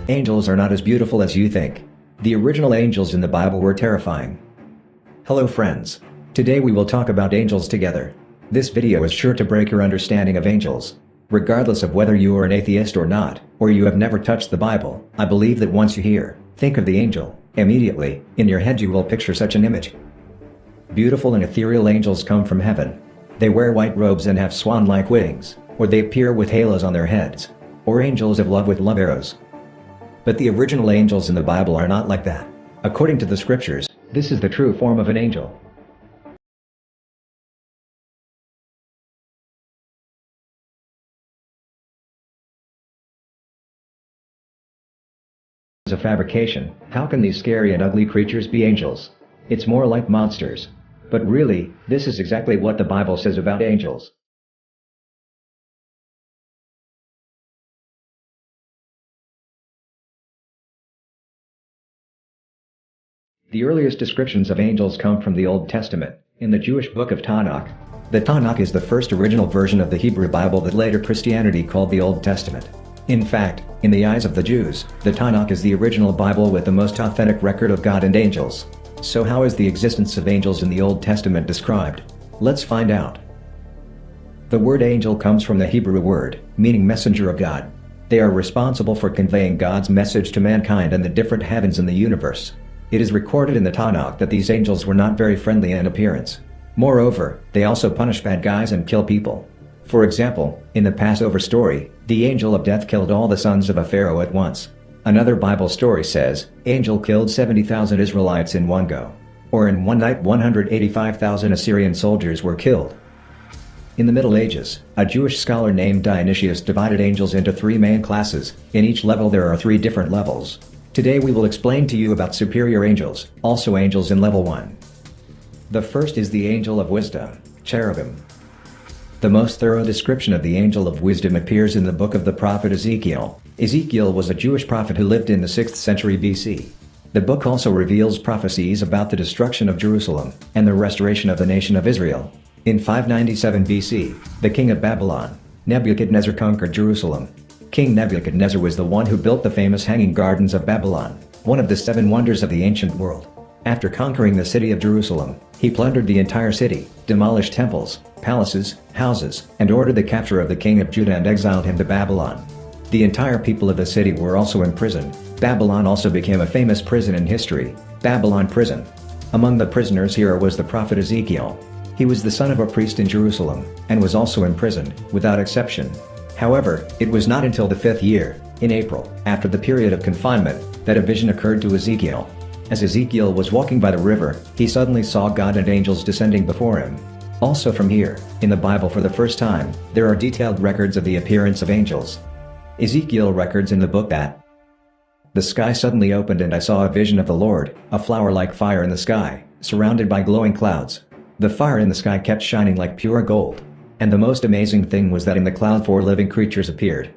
Angels are not as beautiful as you think. The original angels in the Bible were terrifying. Hello friends. Today we will talk about angels together. This video is sure to break your understanding of angels. Regardless of whether you are an atheist or not, or you have never touched the Bible, I believe that once you think of the angel, immediately, in your head you will picture such an image. Beautiful and ethereal angels come from heaven. They wear white robes and have swan-like wings, or they appear with halos on their heads, or angels of love with love arrows. But the original angels in the Bible are not like that. According to the scriptures, this is the true form of an angel. As a fabrication, how can these scary and ugly creatures be angels? It's more like monsters. But really, this is exactly what the Bible says about angels. The earliest descriptions of angels come from the Old Testament, in the Jewish book of Tanakh. The Tanakh is the first original version of the Hebrew Bible that later Christianity called the Old Testament. In fact, in the eyes of the Jews, the Tanakh is the original Bible with the most authentic record of God and angels. So how is the existence of angels in the Old Testament described? Let's find out. The word angel comes from the Hebrew word, meaning messenger of God. They are responsible for conveying God's message to mankind and the different heavens in the universe. It is recorded in the Tanakh that these angels were not very friendly in appearance. Moreover, they also punish bad guys and kill people. For example, in the Passover story, the angel of death killed all the sons of a pharaoh at once. Another Bible story says, angel killed 70,000 Israelites in one go. Or in one night 185,000 Assyrian soldiers were killed. In the Middle Ages, a Jewish scholar named Dionysius divided angels into 3 main classes. In each level there are 3 different levels. Today we will explain to you about superior angels, also angels in level 1. The first is the angel of wisdom, cherubim. The most thorough description of the angel of wisdom appears in the book of the prophet Ezekiel. Ezekiel was a Jewish prophet who lived in the 6th century BC. The book also reveals prophecies about the destruction of Jerusalem, and the restoration of the nation of Israel. In 597 BC, the king of Babylon, Nebuchadnezzar, conquered Jerusalem. King Nebuchadnezzar was the one who built the famous Hanging Gardens of Babylon, one of the 7 wonders of the ancient world. After conquering the city of Jerusalem, he plundered the entire city, demolished temples, palaces, houses, and ordered the capture of the king of Judah and exiled him to Babylon. The entire people of the city were also imprisoned. Babylon also became a famous prison in history, Babylon prison. Among the prisoners here was the prophet Ezekiel. He was the son of a priest in Jerusalem, and was also imprisoned, without exception. However, it was not until the 5th year, in April, after the period of confinement, that a vision occurred to Ezekiel. As Ezekiel was walking by the river, he suddenly saw God and angels descending before him. Also from here, in the Bible for the first time, there are detailed records of the appearance of angels. Ezekiel records in the book that the sky suddenly opened and I saw a vision of the Lord, a flower like fire in the sky, surrounded by glowing clouds. The fire in the sky kept shining like pure gold. And the most amazing thing was that in the cloud 4 living creatures appeared.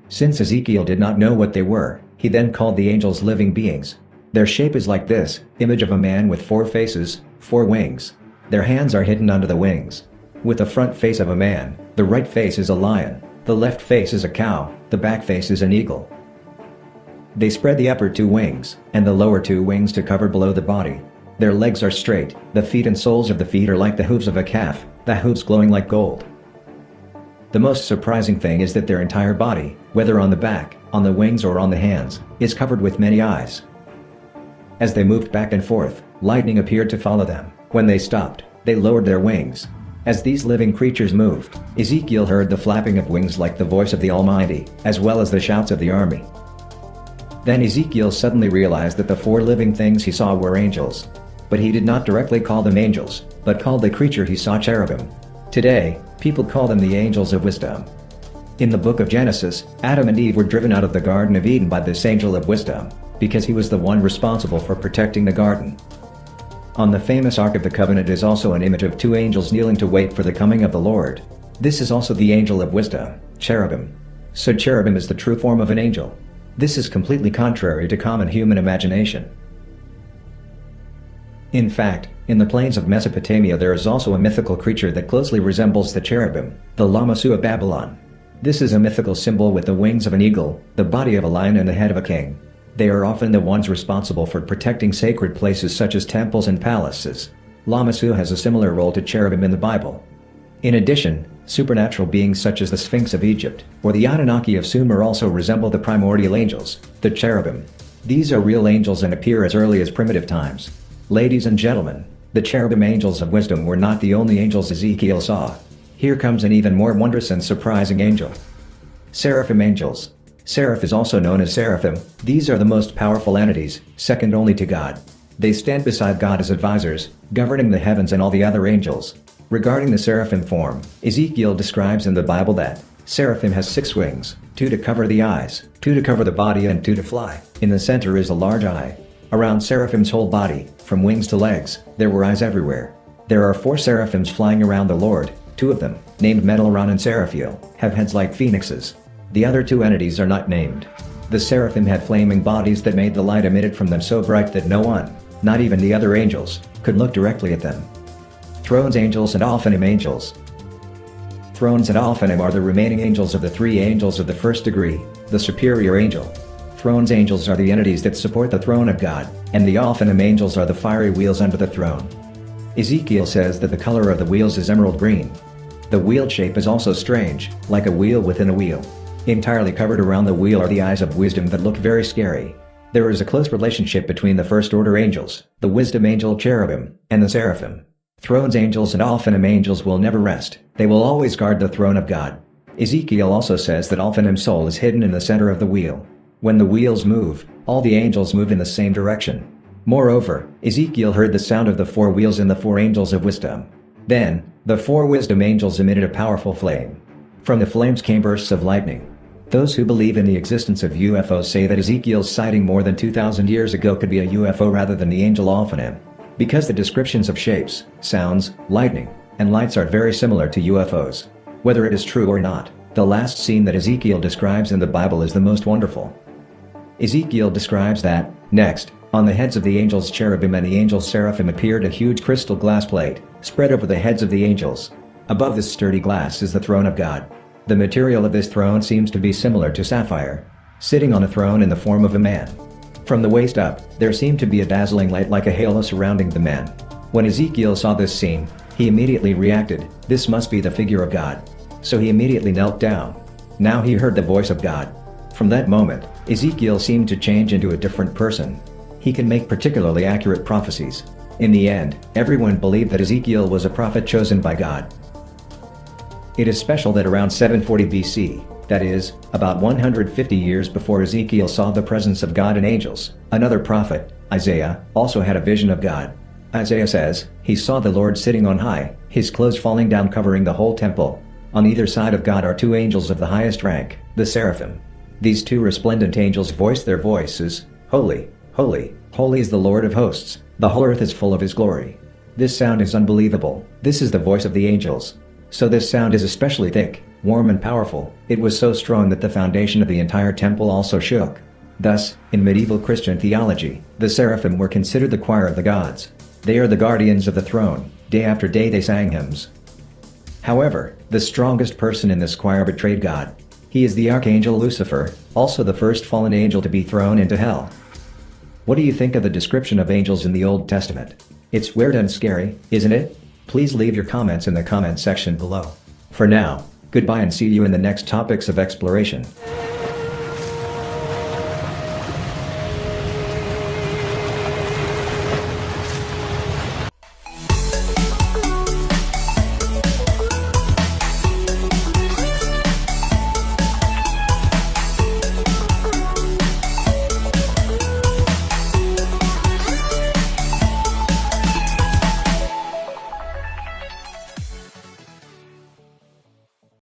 Since Ezekiel did not know what they were, he then called the angels living beings. Their shape is like this, image of a man with 4 faces, 4 wings. Their hands are hidden under the wings. With the front face of a man, the right face is a lion, the left face is a cow, the back face is an eagle. They spread the upper 2 wings, and the lower 2 wings to cover below the body. Their legs are straight, the feet and soles of the feet are like the hooves of a calf, the hooves glowing like gold. The most surprising thing is that their entire body, whether on the back, on the wings or on the hands, is covered with many eyes. As they moved back and forth, lightning appeared to follow them. When they stopped, they lowered their wings. As these living creatures moved, Ezekiel heard the flapping of wings like the voice of the Almighty, as well as the shouts of the army. Then Ezekiel suddenly realized that the 4 living things he saw were angels. But he did not directly call them angels, but called the creature he saw cherubim. Today, people call them the angels of wisdom. In the book of Genesis, Adam and Eve were driven out of the Garden of Eden by this angel of wisdom, because he was the one responsible for protecting the garden. On the famous Ark of the Covenant is also an image of 2 angels kneeling to wait for the coming of the Lord. This is also the angel of wisdom, cherubim. So cherubim is the true form of an angel. This is completely contrary to common human imagination. In fact, in the plains of Mesopotamia there is also a mythical creature that closely resembles the cherubim, the Lamassu of Babylon. This is a mythical symbol with the wings of an eagle, the body of a lion and the head of a king. They are often the ones responsible for protecting sacred places such as temples and palaces. Lamassu has a similar role to cherubim in the Bible. In addition, supernatural beings such as the Sphinx of Egypt, or the Anunnaki of Sumer also resemble the primordial angels, the cherubim. These are real angels and appear as early as primitive times. Ladies and gentlemen, the cherubim angels of wisdom were not the only angels Ezekiel saw. Here comes an even more wondrous and surprising angel. Seraphim angels. Seraph is also known as seraphim. These are the most powerful entities, second only to God. They stand beside God as advisors, governing the heavens and all the other angels. Regarding the seraphim form, Ezekiel describes in the Bible that seraphim has 6 wings, 2 to cover the eyes, 2 to cover the body and 2 to fly. In the center is a large eye. Around seraphim's whole body, from wings to legs, there were eyes everywhere. There are 4 seraphims flying around the Lord. 2 of them, named Metalron and Seraphiel, have heads like phoenixes. The other 2 entities are not named. The seraphim had flaming bodies that made the light emitted from them so bright that no one, not even the other angels, could look directly at them. Thrones angels and Ophanim angels. Thrones and Ophanim are the remaining angels of the 3 angels of the first degree, the superior angel. Thrones angels are the entities that support the throne of God, and the Ophanim angels are the fiery wheels under the throne. Ezekiel says that the color of the wheels is emerald green. The wheel shape is also strange, like a wheel within a wheel. Entirely covered around the wheel are the eyes of wisdom that look very scary. There is a close relationship between the first order angels, the wisdom angel cherubim, and the seraphim. Thrones angels and Ophanim angels will never rest, they will always guard the throne of God. Ezekiel also says that Ophanim's soul is hidden in the center of the wheel. When the wheels move, all the angels move in the same direction. Moreover, Ezekiel heard the sound of the 4 wheels in the 4 angels of wisdom. Then, the 4 wisdom angels emitted a powerful flame. From the flames came bursts of lightning. Those who believe in the existence of UFOs say that Ezekiel's sighting more than 2,000 years ago could be a UFO rather than the angel Ophanim. Because the descriptions of shapes, sounds, lightning, and lights are very similar to UFOs. Whether it is true or not, the last scene that Ezekiel describes in the Bible is the most wonderful. Ezekiel describes that, next, on the heads of the angels cherubim and the angels seraphim appeared a huge crystal glass plate, spread over the heads of the angels. Above this sturdy glass is the throne of God. The material of this throne seems to be similar to sapphire. Sitting on a throne in the form of a man. From the waist up, there seemed to be a dazzling light like a halo surrounding the man. When Ezekiel saw this scene, he immediately reacted, "This must be the figure of God." So he immediately knelt down. Now he heard the voice of God. From that moment, Ezekiel seemed to change into a different person. He can make particularly accurate prophecies. In the end, everyone believed that Ezekiel was a prophet chosen by God. It is special that around 740 BC, that is, about 150 years before Ezekiel saw the presence of God and angels, another prophet, Isaiah, also had a vision of God. Isaiah says, he saw the Lord sitting on high, his clothes falling down covering the whole temple. On either side of God are 2 angels of the highest rank, the seraphim. These 2 resplendent angels voiced their voices, "Holy, holy, holy is the Lord of hosts, the whole earth is full of his glory." This sound is unbelievable. This is the voice of the angels. So this sound is especially thick, warm and powerful. It was so strong that the foundation of the entire temple also shook. Thus, in medieval Christian theology, the seraphim were considered the choir of the gods. They are the guardians of the throne. Day after day they sang hymns. However, the strongest person in this choir betrayed God. He is the archangel Lucifer, also the first fallen angel to be thrown into hell. What do you think of the description of angels in the Old Testament? It's weird and scary, isn't it? Please leave your comments in the comment section below. For now, goodbye and see you in the next topics of exploration.